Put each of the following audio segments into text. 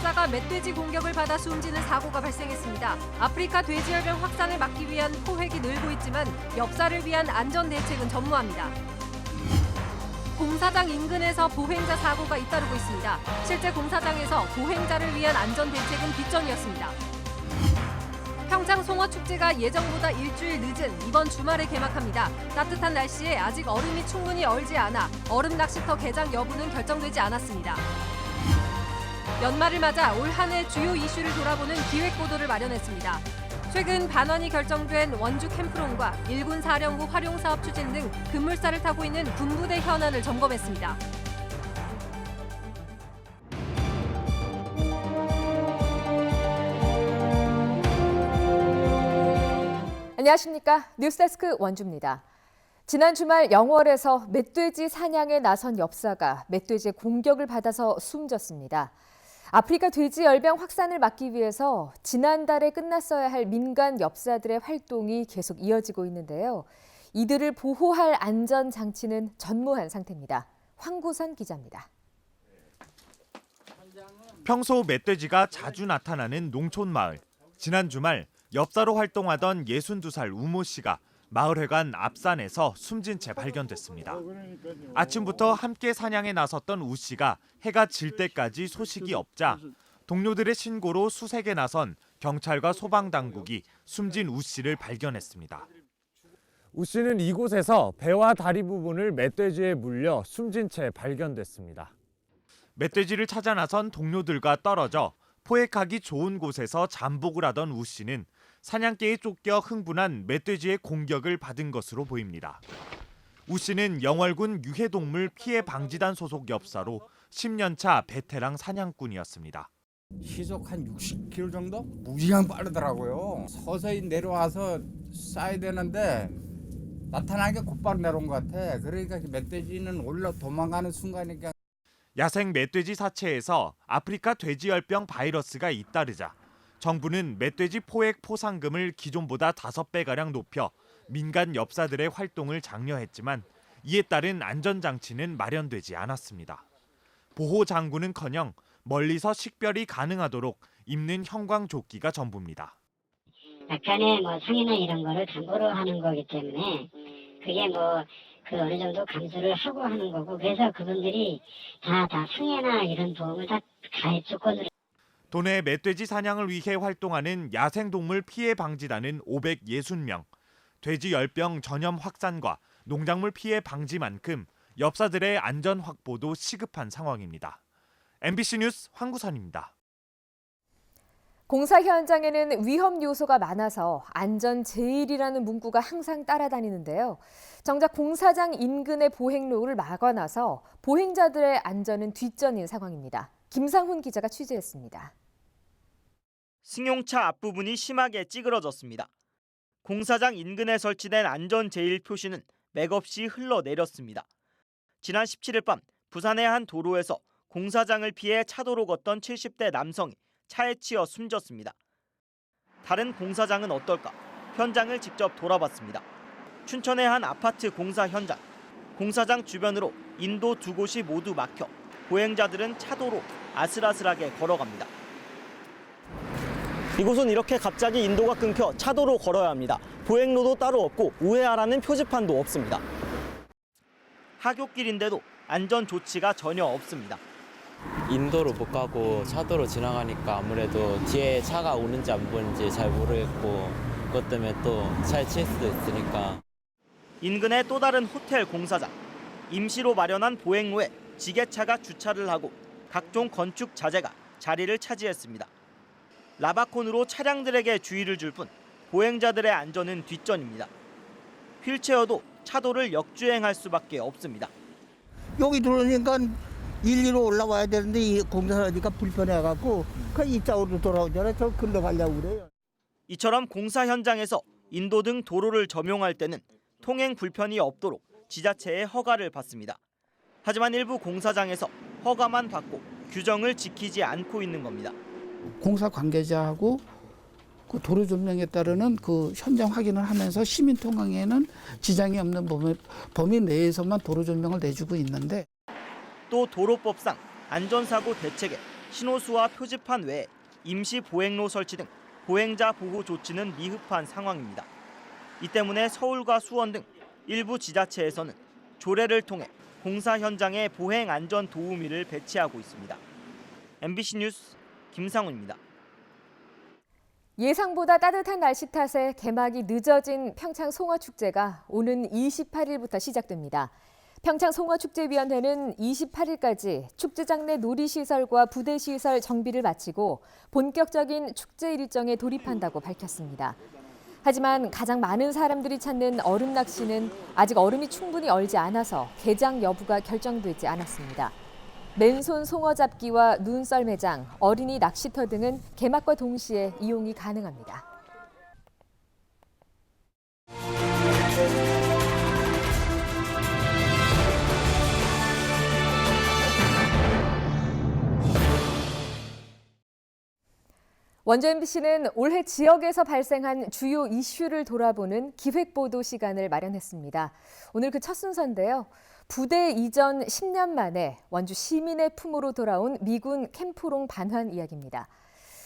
엽사가 멧돼지 공격을 받아 숨지는 사고가 발생했습니다. 아프리카 돼지열병 확산을 막기 위한 포획이 늘고 있지만 엽사를 위한 안전 대책은 전무합니다. 공사장 인근에서 보행자 사고가 잇따르고 있습니다. 실제 공사장에서 보행자를 위한 안전 대책은 뒷전이었습니다. 평창 송어축제가 예정보다 일주일 늦은 이번 주말에 개막합니다. 따뜻한 날씨에 아직 얼음이 충분히 얼지 않아 얼음 낚시터 개장 여부는 결정되지 않았습니다. 연말을 맞아 올 한 해 주요 이슈를 돌아보는 기획보도를 마련했습니다. 최근 반환이 결정된 원주 캠프론과 일군 사령부 활용사업 추진 등 급물살을 타고 있는 군부대 현안을 점검했습니다. 안녕하십니까. 뉴스데스크 원주입니다. 지난 주말 영월에서 멧돼지 사냥에 나선 엽사가 멧돼지의 공격을 받아서 숨졌습니다. 아프리카 돼지열병 확산을 막기 위해서 지난달에 끝났어야 할 민간 엽사들의 활동이 계속 이어지고 있는데요. 이들을 보호할 안전장치는 전무한 상태입니다. 황구선 기자입니다. 평소 멧돼지가 자주 나타나는 농촌 마을. 지난 주말 엽사로 활동하던 62살 우모 씨가 마을회관 앞산에서 숨진 채 발견됐습니다. 아침부터 함께 사냥에 나섰던 우 씨가 해가 질 때까지 소식이 없자 동료들의 신고로 수색에 나선 경찰과 소방당국이 숨진 우 씨를 발견했습니다. 우 씨는 이곳에서 배와 다리 부분을 멧돼지에 물려 숨진 채 발견됐습니다. 멧돼지를 찾아 나선 동료들과 떨어져 포획하기 좋은 곳에서 잠복을 하던 우 씨는 사냥개에 쫓겨 흥분한 멧돼지의 공격을 받은 것으로 보입니다. 우 씨는 영월군 유해동물 피해 방지단 소속 엽사로 10년차 베테랑 사냥꾼이었습니다. 시속 한 60km 정도? 무지하게 빠르더라고요. 서서히 내려와서 쏴야 되는데 나타나는 게 곧바로 내려온 것 같아. 그러니까 멧돼지는 올라 도망가는 순간이니까. 야생 멧돼지 사체에서 아프리카 돼지열병 바이러스가 잇따르자 정부는 멧돼지 포획 포상금을 기존보다 5배가량 높여 민간 엽사들의 활동을 장려했지만 이에 따른 안전장치는 마련되지 않았습니다. 보호 장구는커녕 멀리서 식별이 가능하도록 입는 형광조끼가 전부입니다. 약간의 상해나 이런 거를 담보로 하는 거기 때문에 그게 그 어느 정도 감수를 하고 하는 거고, 그래서 그분들이 다 상해나 이런 보험을 다 가입 조건으로. 도내 멧돼지 사냥을 위해 활동하는 야생동물 피해 방지단은 560명, 돼지 열병 전염 확산과 농작물 피해 방지만큼 엽사들의 안전 확보도 시급한 상황입니다. MBC 뉴스 황구선입니다. 공사 현장에는 위험 요소가 많아서 안전 제일이라는 문구가 항상 따라다니는데요. 정작 공사장 인근의 보행로를 막아놔서 보행자들의 안전은 뒷전인 상황입니다. 김상훈 기자가 취재했습니다. 승용차 앞부분이 심하게 찌그러졌습니다. 공사장 인근에 설치된 안전 제일 표시는 맥없이 흘러내렸습니다. 지난 17일 밤 부산의 한 도로에서 공사장을 피해 차도로 걷던 70대 남성이 차에 치여 숨졌습니다. 다른 공사장은 어떨까? 현장을 직접 돌아봤습니다. 춘천의 한 아파트 공사 현장. 공사장 주변으로 인도 2곳이 모두 막혀 보행자들은 차도로 아슬아슬하게 걸어갑니다. 이곳은 이렇게 갑자기 인도가 끊겨 차도로 걸어야 합니다. 보행로도 따로 없고 우회하라는 표지판도 없습니다. 하굣길인데도 안전 조치가 전혀 없습니다. 인도로 못 가고 차도로 지나가니까 아무래도 뒤에 차가 오는지 안 보는지 잘 모르겠고 그것 때문에 또 차에 치일 수도 있으니까. 인근의 또 다른 호텔 공사장. 임시로 마련한 보행로에 지게차가 주차를 하고 각종 건축 자재가 자리를 차지했습니다. 라바콘으로 차량들에게 주의를 줄 뿐 보행자들의 안전은 뒷전입니다. 휠체어도 차도를 역주행할 수밖에 없습니다. 여기 들어오니까 일리로 올라와야 되는데 이 공사하니까 불편해갖고 그 이쪽으로 돌아오잖아요. 저 글로 가려고 그래요. 이처럼 공사 현장에서 인도 등 도로를 점용할 때는 통행 불편이 없도록 지자체의 허가를 받습니다. 하지만 일부 공사장에서 허가만 받고 규정을 지키지 않고 있는 겁니다. 공사 관계자하고 그 도로 점령에 따르는 그 현장 확인을 하면서 시민 통행에는 지장이 없는 범위 내에서만 도로 점령을 내주고 있는데, 또 도로법상 안전사고 대책에 신호수와 표지판 외에 임시 보행로 설치 등 보행자 보호 조치는 미흡한 상황입니다. 이 때문에 서울과 수원 등 일부 지자체에서는 조례를 통해 공사 현장에 보행 안전 도우미를 배치하고 있습니다. MBC 뉴스 김상훈입니다. 예상보다 따뜻한 날씨 탓에 개막이 늦어진 평창 송어축제가 오는 28일부터 시작됩니다. 평창 송어축제위원회는 28일까지 축제장 내 놀이시설과 부대시설 정비를 마치고 본격적인 축제 일정에 돌입한다고 밝혔습니다. 하지만 가장 많은 사람들이 찾는 얼음 낚시는 아직 얼음이 충분히 얼지 않아서 개장 여부가 결정되지 않았습니다. 맨손 송어 잡기와 눈썰매장, 어린이 낚시터 등은 개막과 동시에 이용이 가능합니다. 원주 MBC는 올해 지역에서 발생한 주요 이슈를 돌아보는 기획보도 시간을 마련했습니다. 오늘 그 첫 순서인데요. 부대 이전 10년 만에 원주 시민의 품으로 돌아온 미군 캠프롱 반환 이야기입니다.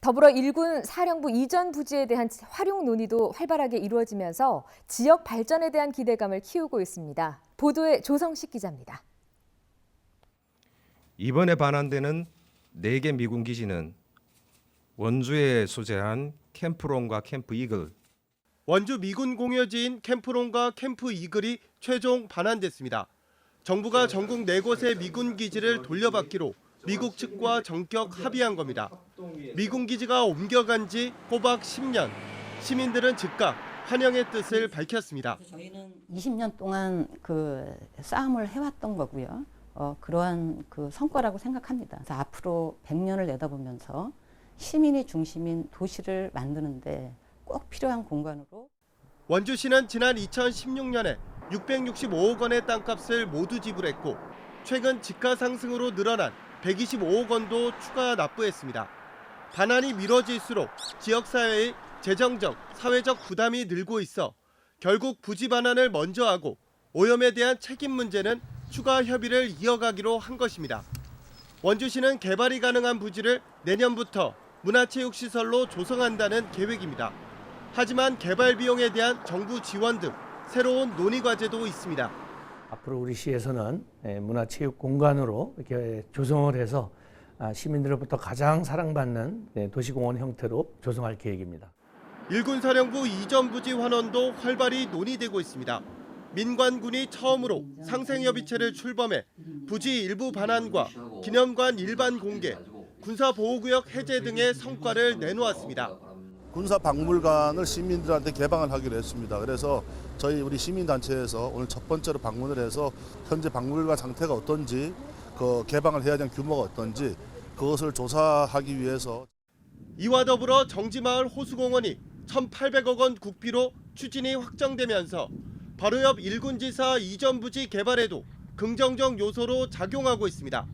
더불어 일군 사령부 이전 부지에 대한 활용 논의도 활발하게 이루어지면서 지역 발전에 대한 기대감을 키우고 있습니다. 보도에 조성식 기자입니다. 이번에 반환되는 4개 미군 기지는 원주에 소재한 캠프롱과 캠프 이글. 원주 미군 공여지인 캠프롱과 캠프 이글이 최종 반환됐습니다. 정부가 전국 4곳의 미군 기지를 돌려받기로 미국 측과 전격 합의한 겁니다. 미군 기지가 옮겨간 지 꼬박 10년. 시민들은 즉각 환영의 뜻을 밝혔습니다. 저희는 20년 동안 그 싸움을 해왔던 거고요. 그러한 그 성과라고 생각합니다. 그래서 앞으로 100년을 내다보면서 시민이 중심인 도시를 만드는데 꼭 필요한 공간으로. 원주시는 지난 2016년에 665억 원의 땅값을 모두 지불했고 최근 집가 상승으로 늘어난 125억 원도 추가 납부했습니다. 반환이 미뤄질수록 지역사회의 재정적, 사회적 부담이 늘고 있어 결국 부지 반환을 먼저 하고 오염에 대한 책임 문제는 추가 협의를 이어가기로 한 것입니다. 원주시는 개발이 가능한 부지를 내년부터 문화체육시설로 조성한다는 계획입니다. 하지만 개발 비용에 대한 정부 지원 등 새로운 논의 과제도 있습니다. 앞으로 우리 시에서는 문화체육 공간으로 이렇게 조성을 해서 시민들로부터 가장 사랑받는 도시공원 형태로 조성할 계획입니다. 일군 사령부 이전 부지 환원도 활발히 논의되고 있습니다. 민관군이 처음으로 상생협의체를 출범해 부지 일부 반환과 기념관 일반 공개, 군사보호구역 해제 등의 성과를 내놓았습니다. 군사박물관을 시민들한테 개방을 하기로 했습니다. 그래서 우리 시민단체에서 오늘 첫 번째로 방문을 해서 현재 박물관 상태가 어떤지, 그 개방을 해야 되는 규모가 어떤지 그것을 조사하기 위해서. 이와 더불어 정지마을 호수공원이 1,800억 원 국비로 추진이 확정되면서 바로 옆 일군지사 이전 부지 개발에도 긍정적 요소로 작용하고 있습니다.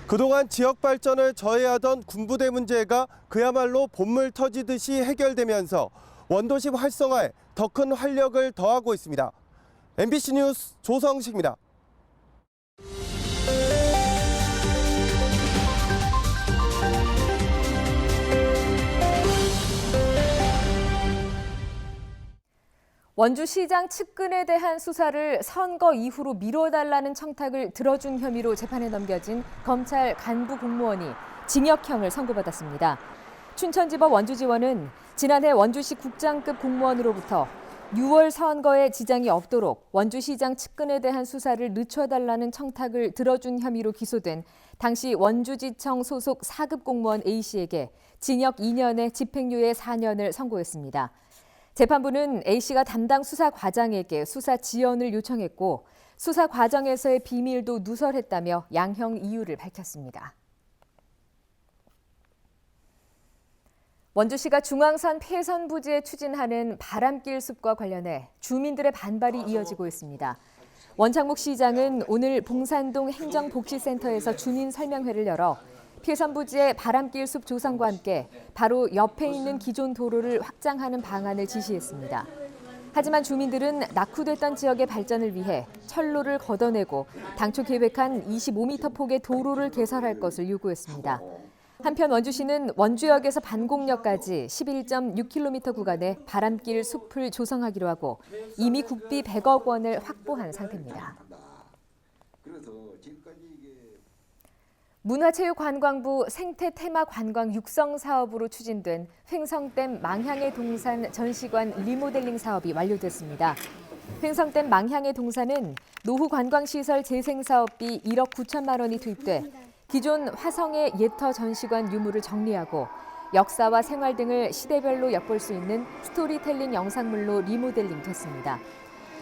그동안 지역 발전을 저해하던 군부대 문제가 그야말로 봇물 터지듯이 해결되면서 원도시 활성화에 더 큰 활력을 더하고 있습니다. MBC 뉴스 조성식입니다. 원주시장 측근에 대한 수사를 선거 이후로 미뤄달라는 청탁을 들어준 혐의로 재판에 넘겨진 검찰 간부 공무원이 징역형을 선고받았습니다. 춘천지법 원주지원은 지난해 원주시 국장급 공무원으로부터 6월 선거에 지장이 없도록 원주시장 측근에 대한 수사를 늦춰달라는 청탁을 들어준 혐의로 기소된 당시 원주지청 소속 4급 공무원 A씨에게 징역 2년에 집행유예 4년을 선고했습니다. 재판부는 A씨가 담당 수사 과장에게 수사 지연을 요청했고 수사 과정에서의 비밀도 누설했다며 양형 이유를 밝혔습니다. 원주시가 중앙선 폐선 부지에 추진하는 바람길 숲과 관련해 주민들의 반발이 이어지고 있습니다. 원창목 시장은 오늘 봉산동 행정복지센터에서 주민 설명회를 열어 폐선 부지의 바람길 숲 조성과 함께 바로 옆에 있는 기존 도로를 확장하는 방안을 지시했습니다. 하지만 주민들은 낙후됐던 지역의 발전을 위해 철로를 걷어내고 당초 계획한 25m 폭의 도로를 개설할 것을 요구했습니다. 한편 원주시는 원주역에서 반곡역까지 11.6km 구간에 바람길 숲을 조성하기로 하고 이미 국비 100억 원을 확보한 상태입니다. 문화체육관광부 생태테마관광 육성 사업으로 추진된 횡성댐 망향의 동산 전시관 리모델링 사업이 완료됐습니다. 횡성댐 망향의 동산은 노후 관광시설 재생 사업비 1억 9천만 원이 투입돼 기존 화성의 예터 전시관 유물을 정리하고 역사와 생활 등을 시대별로 엿볼 수 있는 스토리텔링 영상물로 리모델링 됐습니다.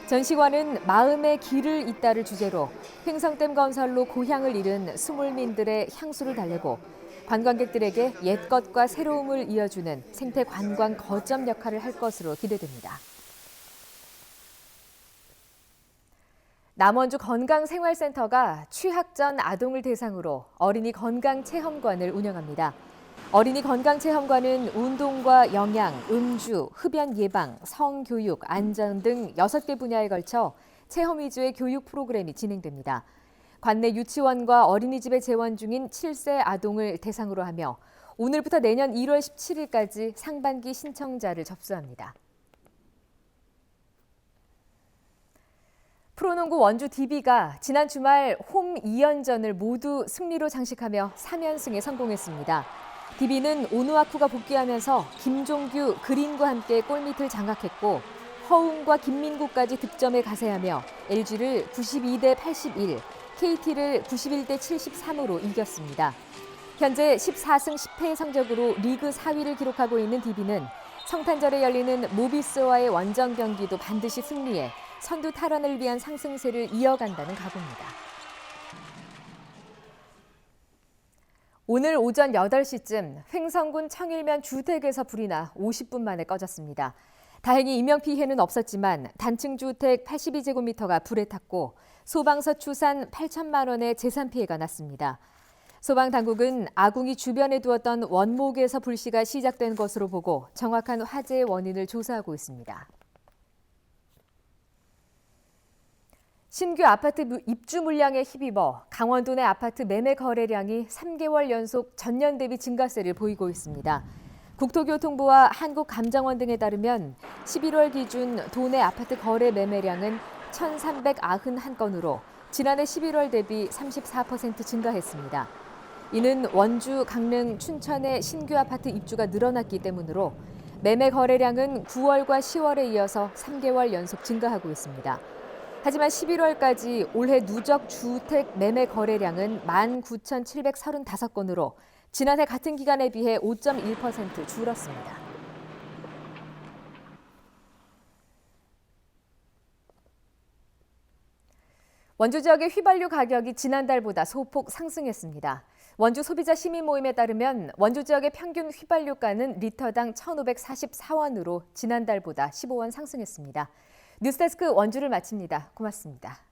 전시관은 마음의 길을 잇다를 주제로 횡성댐 건설로 고향을 잃은 수몰민들의 향수를 달래고 관광객들에게 옛것과 새로움을 이어주는 생태 관광 거점 역할을 할 것으로 기대됩니다. 남원주 건강생활센터가 취학 전 아동을 대상으로 어린이 건강체험관을 운영합니다. 어린이 건강체험관은 운동과 영양, 음주, 흡연 예방, 성교육, 안전 등 6개 분야에 걸쳐 체험 위주의 교육 프로그램이 진행됩니다. 관내 유치원과 어린이집에 재원 중인 7세 아동을 대상으로 하며 오늘부터 내년 1월 17일까지 상반기 신청자를 접수합니다. 프로농구 원주 DB가 지난 주말 홈 2연전을 모두 승리로 장식하며 3연승에 성공했습니다. DB는 오누아쿠가 복귀하면서 김종규, 그린과 함께 골밑을 장악했고 허웅과 김민구까지 득점에 가세하며 LG를 92대 81, KT를 91대 73으로 이겼습니다. 현재 14승 10패의 성적으로 리그 4위를 기록하고 있는 DB는 성탄절에 열리는 모비스와의 원정 경기도 반드시 승리해 선두 탈환을 위한 상승세를 이어간다는 각오입니다. 오늘 오전 8시쯤 횡성군 청일면 주택에서 불이 나 50분 만에 꺼졌습니다. 다행히 인명피해는 없었지만 단층 주택 82제곱미터가 불에 탔고 소방서 추산 8천만 원의 재산 피해가 났습니다. 소방당국은 아궁이 주변에 두었던 원목에서 불씨가 시작된 것으로 보고 정확한 화재의 원인을 조사하고 있습니다. 신규 아파트 입주 물량에 힘입어 강원도 내 아파트 매매 거래량이 3개월 연속 전년 대비 증가세를 보이고 있습니다. 국토교통부와 한국감정원 등에 따르면 11월 기준 도내 아파트 거래 매매량은 1,391건으로 지난해 11월 대비 34% 증가했습니다. 이는 원주, 강릉, 춘천의 신규 아파트 입주가 늘어났기 때문으로 매매 거래량은 9월과 10월에 이어서 3개월 연속 증가하고 있습니다. 하지만 11월까지 올해 누적 주택 매매 거래량은 19,735건으로 지난해 같은 기간에 비해 5.1% 줄었습니다. 원주 지역의 휘발유 가격이 지난달보다 소폭 상승했습니다. 원주 소비자 시민 모임에 따르면 원주 지역의 평균 휘발유가는 리터당 1,544원으로 지난달보다 15원 상승했습니다. 뉴스데스크 원주를 마칩니다. 고맙습니다.